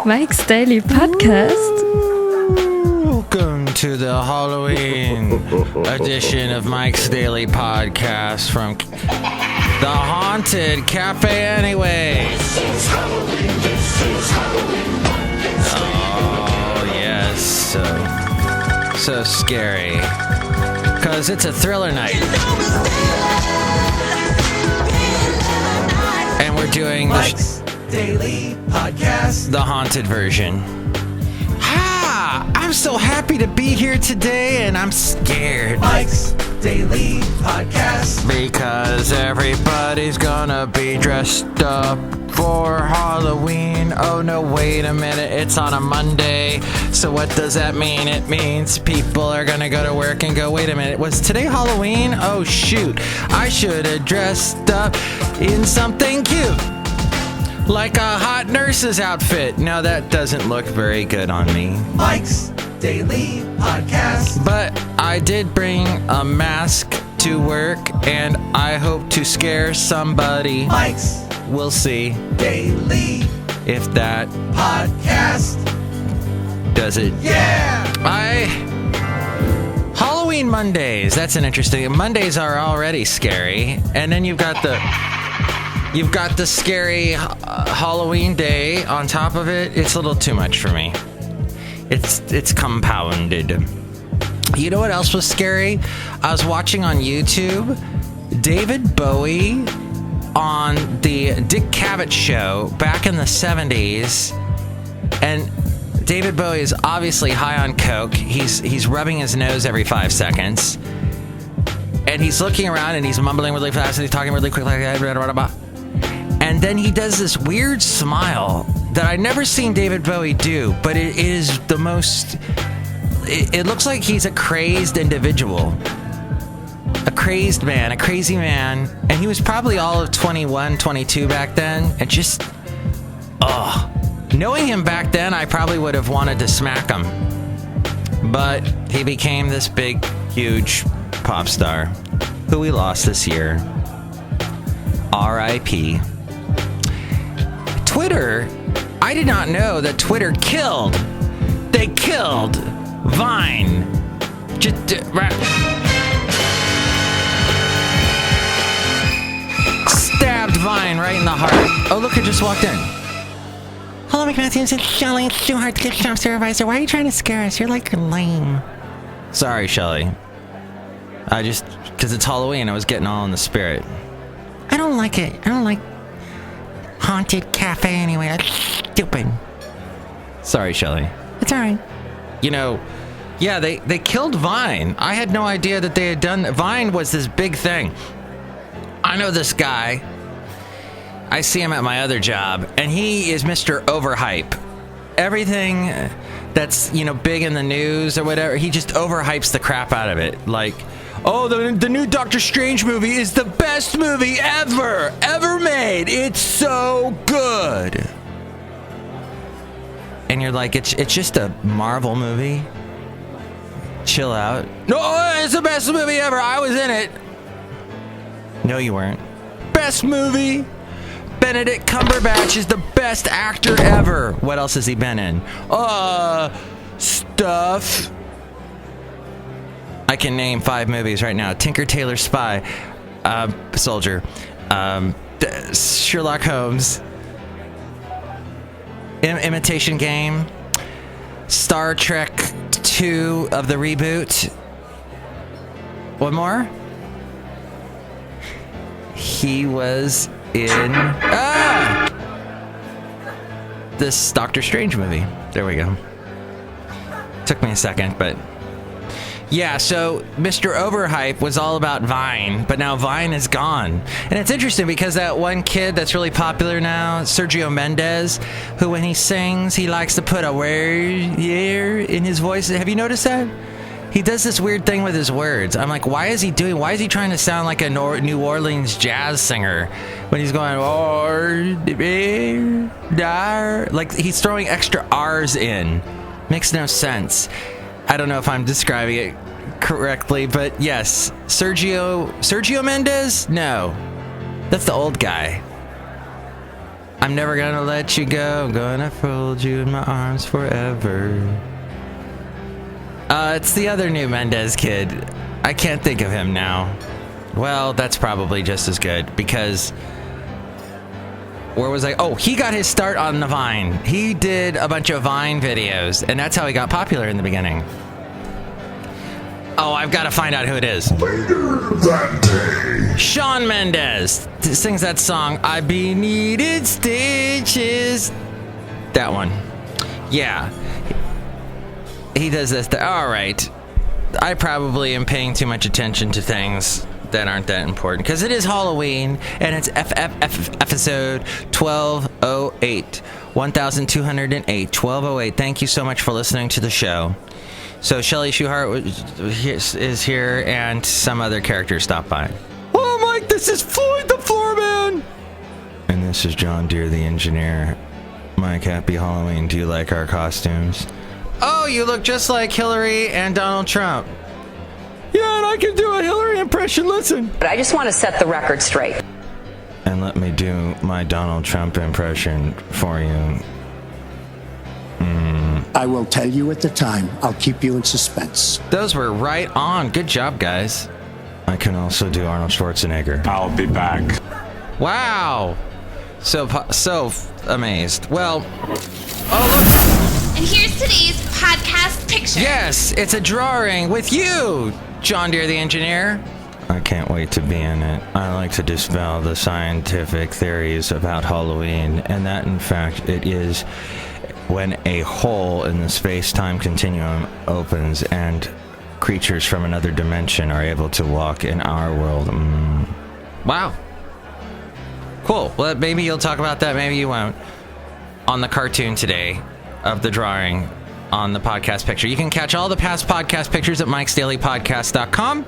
Mike's Daily Podcast. Welcome to the Halloween edition of Mike's Daily Podcast from the Haunted Cafe anyway. Oh, yes. So scary. Because it's a thriller night. And we're doing Mike's Daily Podcast, the haunted version. I'm so happy to be here today, and I'm scared. Mike's Daily Podcast. Because everybody's gonna be dressed up for Halloween. Oh no, wait a minute, it's on a Monday. So what does that mean? It means people are gonna go to work and go, wait a minute, was today Halloween? Oh shoot, I should have dressed up in something cute. Like a hot nurse's outfit. No, that doesn't look very good on me. Mike's Daily Podcast. But I did bring a mask to work, and I hope to scare somebody. Mike's We'll see Daily if that Podcast does it. Yeah! Halloween Mondays. That's an interesting. Mondays are already scary, and then you've got the scary Halloween day on top of it. It's a little too much for me. It's compounded. You know what else was scary? I was watching on YouTube David Bowie on the Dick Cavett show back in the 70s, and David Bowie is obviously high on coke. He's rubbing his nose every 5 seconds, and he's looking around and he's mumbling really fast and he's talking really quick like that. And then he does this weird smile that I've never seen David Bowie do, but it is the most... It looks like he's a crazed individual. A crazed man, a crazy man. And he was probably all of 21, 22 back then. And just... knowing him back then, I probably would have wanted to smack him. But he became this big, huge pop star who we lost this year. R.I.P. Twitter, I did not know that Twitter killed. They killed Vine. Stabbed Vine right in the heart. Oh, look, it just walked in. Hello, McMatthews. It's Chely Shoehart, the gift shop supervisor. Why are you trying to scare us? You're like lame. Sorry, Chely. Because it's Halloween, I was getting all in the spirit. I don't like it. I don't like Haunted Cafe anyway. That's stupid. Sorry, Chely. It's alright. You know, yeah, they killed Vine. I had no idea that they had done... Vine was this big thing. I know this guy. I see him at my other job, and he is Mr. Overhype. Everything that's, big in the news or whatever, he just overhypes the crap out of it. Like... Oh, the new Doctor Strange movie is the best movie ever made. It's so good. And you're like, it's just a Marvel movie. Chill out. No, it's the best movie ever. I was in it. No, you weren't. Best movie. Benedict Cumberbatch is the best actor ever. What else has he been in? Stuff. I can name 5 movies right now. Tinker, Tailor, Spy, Soldier, Sherlock Holmes, Imitation Game, Star Trek 2 of the reboot. One more? He was in this Doctor Strange movie. There we go. Took me a second, but... Yeah, so Mr. Overhype was all about Vine, but now Vine is gone. And it's interesting because that one kid that's really popular now, Sergio Mendes, who when he sings, he likes to put a word in his voice. Have you noticed that? He does this weird thing with his words. I'm like, why is he trying to sound like a New Orleans jazz singer when he's going, like he's throwing extra R's in. Makes no sense. I don't know if I'm describing it correctly, but yes, Sergio Mendes? No, that's the old guy. I'm never gonna let you go. I'm gonna fold you in my arms forever. It's the other new Mendez kid. I can't think of him now. Well, that's probably just as good because... Where was I? Oh, he got his start on the Vine. He did a bunch of Vine videos, and that's how he got popular in the beginning. Oh, I've got to find out who it is. Later that day. Shawn Mendes sings that song, I Be Needed Stitches. That one. Yeah. He does this. All right. I probably am paying too much attention to things that aren't that important because it is Halloween and it's episode 1208 1208 1208. Thank you so much for listening to the show. So Chely Shoehart is here and some other characters stop by. Oh, Mike, this is Floyd the Floorman, and this is John Deere the engineer. Mike, happy Halloween. Do you like our costumes? Oh, you look just like Hillary and Donald Trump. Yeah, and I can do a Hillary impression, listen. But I just want to set the record straight. And let me do my Donald Trump impression for you. I will tell you at the time. I'll keep you in suspense. Those were right on. Good job, guys. I can also do Arnold Schwarzenegger. I'll be back. Wow. So amazed. Well, oh, look. And here's today's podcast picture. Yes, it's a drawing with you, John Deere the engineer. I can't wait to be in it. I like to dispel the scientific theories about Halloween, and that, in fact, it is when a hole in the space-time continuum opens and creatures from another dimension are able to walk in our world. Wow. Cool. Well, maybe you'll talk about that, maybe you won't. On the cartoon today of the drawing on the podcast picture. You can catch all the past podcast pictures at mikesdailypodcast.com.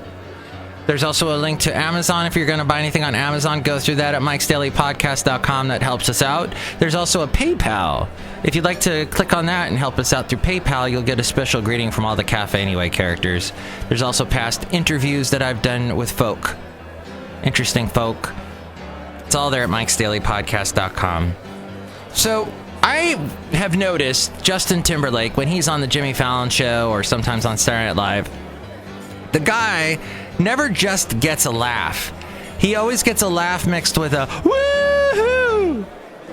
There's also a link to Amazon. If you're going to buy anything on Amazon, go through that at mikesdailypodcast.com. That helps us out. There's also a PayPal. If you'd like to click on that and help us out through PayPal, you'll get a special greeting from all the Cafe Anyway characters. There's also past interviews that I've done with folk. Interesting folk. It's all there at mikesdailypodcast.com. So I have noticed Justin Timberlake, when he's on the Jimmy Fallon show or sometimes on Saturday Night Live, the guy never just gets a laugh. He always gets a laugh mixed with a woo-hoo,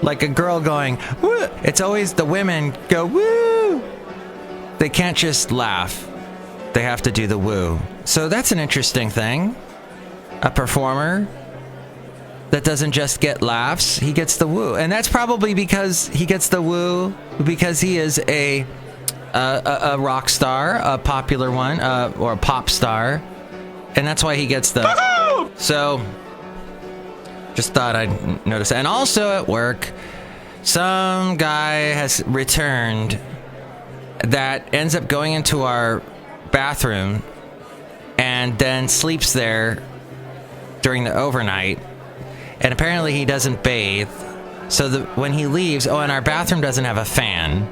like a girl going woo. It's always the women go woo. They can't just laugh. They have to do the woo. So that's an interesting thing. A performer that doesn't just get laughs, he gets the woo. And that's probably because he gets the woo because he is a rock star, a popular one, or a pop star. And that's why he gets the... So, just thought I'd notice that. And also at work, some guy has returned that ends up going into our bathroom and then sleeps there during the overnight. And apparently he doesn't bathe. So when he leaves... Oh, and our bathroom doesn't have a fan.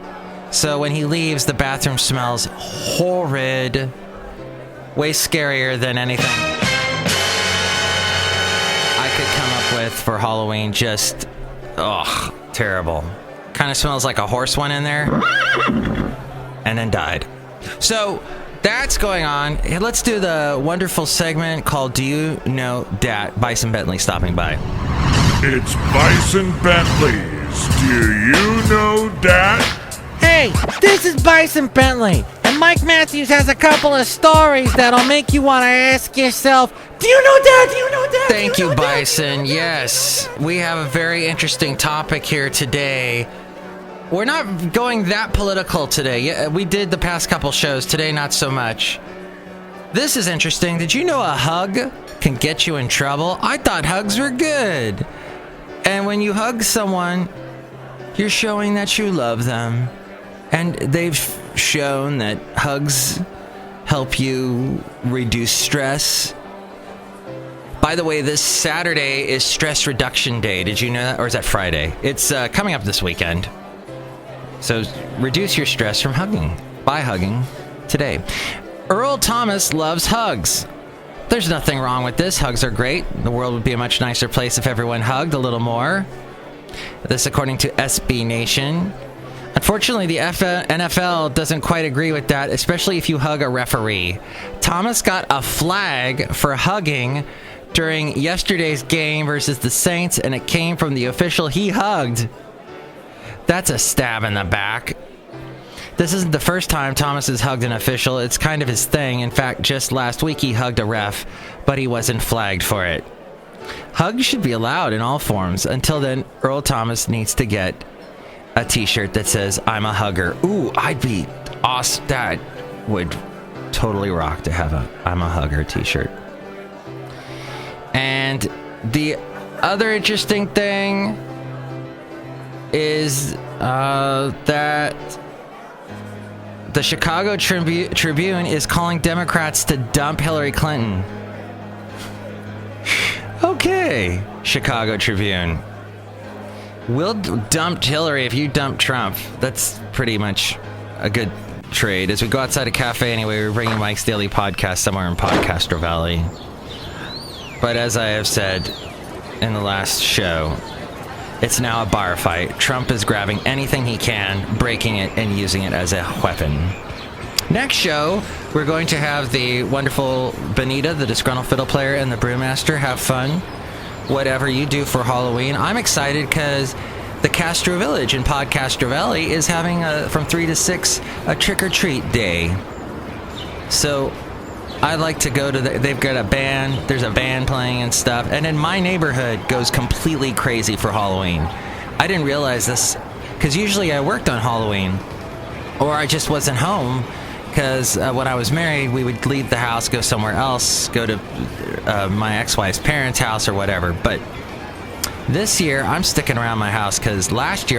So when he leaves, the bathroom smells horrid. Way scarier than anything I could come up with for Halloween. Just, terrible. Kind of smells like a horse went in there and then died. So that's going on. Hey, let's do the wonderful segment called Do You Know Dat? Bison Bentley stopping by. It's Bison Bentley's Do You Know Dat? Hey, this is Bison Bentley, and Mike Matthews has a couple of stories that'll make you want to ask yourself, do you know that? Do you know that? Thank you, Bison. Yes, we have a very interesting topic here today. We're not going that political today. Yeah, we did the past couple shows. Today, not so much. This is interesting. Did you know a hug can get you in trouble? I thought hugs were good. And when you hug someone, you're showing that you love them. And they've shown that hugs help you reduce stress. By the way, this Saturday is Stress Reduction Day. Did you know that? Or is that Friday? It's coming up this weekend. So reduce your stress from hugging by hugging today. Earl Thomas loves hugs. There's nothing wrong with this. Hugs are great. The world would be a much nicer place if everyone hugged a little more. This according to SB Nation. Unfortunately, the NFL doesn't quite agree with that, especially if you hug a referee. Thomas got a flag for hugging during yesterday's game versus the Saints, and it came from the official he hugged. That's a stab in the back. This isn't the first time Thomas has hugged an official. It's kind of his thing. In fact, just last week he hugged a ref, but he wasn't flagged for it. Hugs should be allowed in all forms. Until then, Earl Thomas needs to get a t-shirt that says, I'm a hugger. Ooh, I'd be awesome. That would totally rock to have a I'm a hugger t-shirt. And the other interesting thing is that the Chicago Tribune is calling Democrats to dump Hillary Clinton. Okay, Chicago Tribune. We'll dump Hillary if you dump Trump. That's pretty much a good trade. As we go outside a cafe anyway, we're bringing Mike's Daily Podcast somewhere in Podcaster Valley. But as I have said in the last show, it's now a bar fight. Trump is grabbing anything he can, breaking it, and using it as a weapon. Next show, we're going to have the wonderful Benita, the Disgruntled Fiddle Player, and the Brewmaster. Have fun. Whatever you do for Halloween. I'm excited because the Castro Village in Podcastro Valley is having from 3 to 6 a trick-or-treat day. So I like to go to they've got a band, there's a band playing and stuff, and then my neighborhood goes completely crazy for Halloween. I didn't realize this because usually I worked on Halloween or I just wasn't home because when I was married, we would leave the house, go somewhere else, go to my ex-wife's parents' house or whatever. But this year, I'm sticking around my house because last year